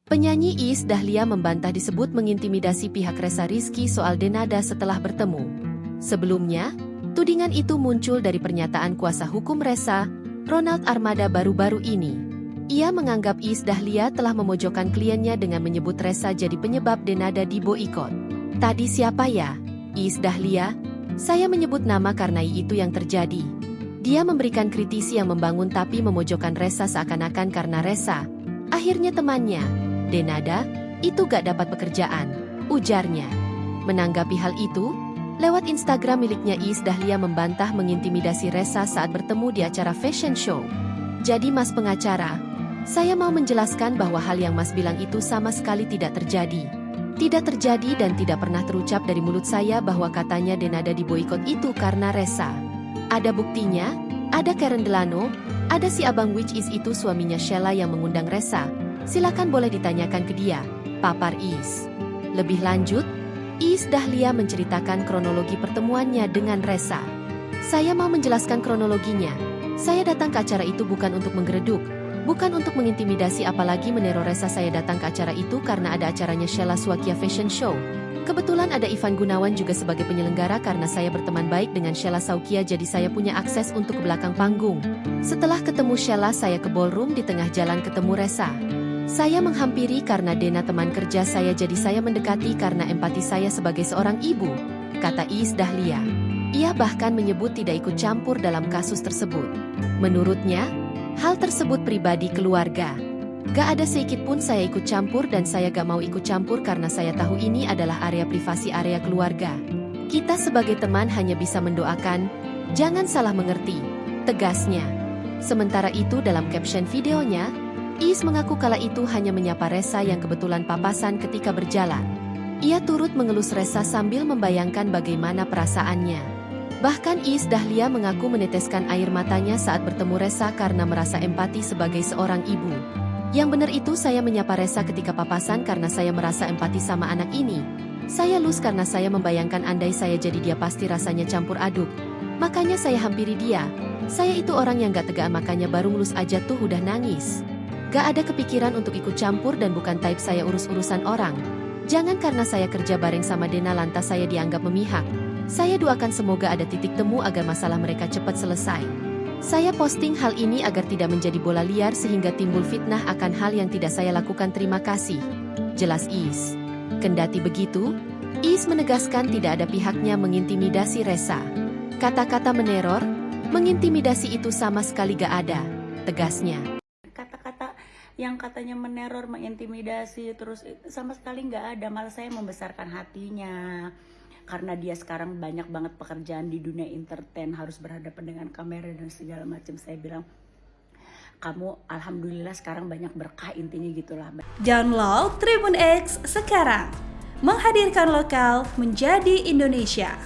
Penyanyi Iis Dahlia membantah disebut mengintimidasi pihak Ressa Rizky soal Denada setelah bertemu. Sebelumnya, tudingan itu muncul dari pernyataan kuasa hukum Ressa, Ronald Armada baru-baru ini. Ia menganggap Iis Dahlia telah memojokkan kliennya dengan menyebut Ressa jadi penyebab Denada diboikot. Tadi siapa ya? Iis Dahlia? Saya menyebut nama karena itu yang terjadi. Dia memberikan kritisi yang membangun tapi memojokkan Ressa seakan-akan karena Ressa. Akhirnya temannya, Denada, itu gak dapat pekerjaan, ujarnya. Menanggapi hal itu, lewat Instagram miliknya Iis Dahlia membantah mengintimidasi Ressa saat bertemu di acara fashion show. Jadi Mas pengacara, saya mau menjelaskan bahwa hal yang Mas bilang itu sama sekali tidak terjadi. Tidak terjadi dan tidak pernah terucap dari mulut saya bahwa katanya Denada diboikot itu karena Ressa. Ada buktinya, ada Karen Delano, ada si abang which is itu suaminya Sheila yang mengundang Ressa. Silakan boleh ditanyakan ke dia, papar Iis. Lebih lanjut, Iis Dahlia menceritakan kronologi pertemuannya dengan Ressa. Saya mau menjelaskan kronologinya. Saya datang ke acara itu bukan untuk menggereduk, bukan untuk mengintimidasi apalagi meneror Ressa. Saya datang ke acara itu karena ada acaranya Sheila Swakia Fashion Show. Kebetulan ada Ivan Gunawan juga sebagai penyelenggara karena saya berteman baik dengan Sheila Swakia jadi saya punya akses untuk ke belakang panggung. Setelah ketemu Sheila saya ke ballroom di tengah jalan ketemu Ressa. Saya menghampiri karena Dena teman kerja saya jadi saya mendekati karena empati saya sebagai seorang ibu, kata Iis Dahlia. Ia bahkan menyebut tidak ikut campur dalam kasus tersebut. Menurutnya, hal tersebut pribadi keluarga. Gak ada sedikit pun saya ikut campur dan saya gak mau ikut campur karena saya tahu ini adalah area privasi area keluarga. Kita sebagai teman hanya bisa mendoakan, jangan salah mengerti, tegasnya. Sementara itu dalam caption videonya, Iis mengaku kala itu hanya menyapa Ressa yang kebetulan papasan ketika berjalan. Ia turut mengelus Ressa sambil membayangkan bagaimana perasaannya. Bahkan Iis Dahlia mengaku meneteskan air matanya saat bertemu Ressa karena merasa empati sebagai seorang ibu. Yang benar itu saya menyapa Ressa ketika papasan karena saya merasa empati sama anak ini. Saya lus karena saya membayangkan andai saya jadi dia pasti rasanya campur aduk. Makanya saya hampiri dia. Saya itu orang yang gak tegaan makanya baru ngelus aja tuh udah nangis. Gak ada kepikiran untuk ikut campur dan bukan type saya urus-urusan orang. Jangan karena saya kerja bareng sama Dena lantas saya dianggap memihak. Saya doakan semoga ada titik temu agar masalah mereka cepat selesai. Saya posting hal ini agar tidak menjadi bola liar sehingga timbul fitnah akan hal yang tidak saya lakukan. Terima kasih. Jelas Iis. Kendati begitu, Iis menegaskan tidak ada pihaknya mengintimidasi Ressa. Kata-kata meneror, mengintimidasi itu sama sekali gak ada, tegasnya. Kata-kata yang katanya meneror, mengintimidasi, terus sama sekali nggak ada. Malah saya membesarkan hatinya. Karena dia sekarang banyak banget pekerjaan di dunia entertain, harus berhadapan dengan kamera dan segala macam. Saya bilang, kamu alhamdulillah sekarang banyak berkah, intinya gitulah. Download Tribun X sekarang. Menghadirkan lokal menjadi Indonesia.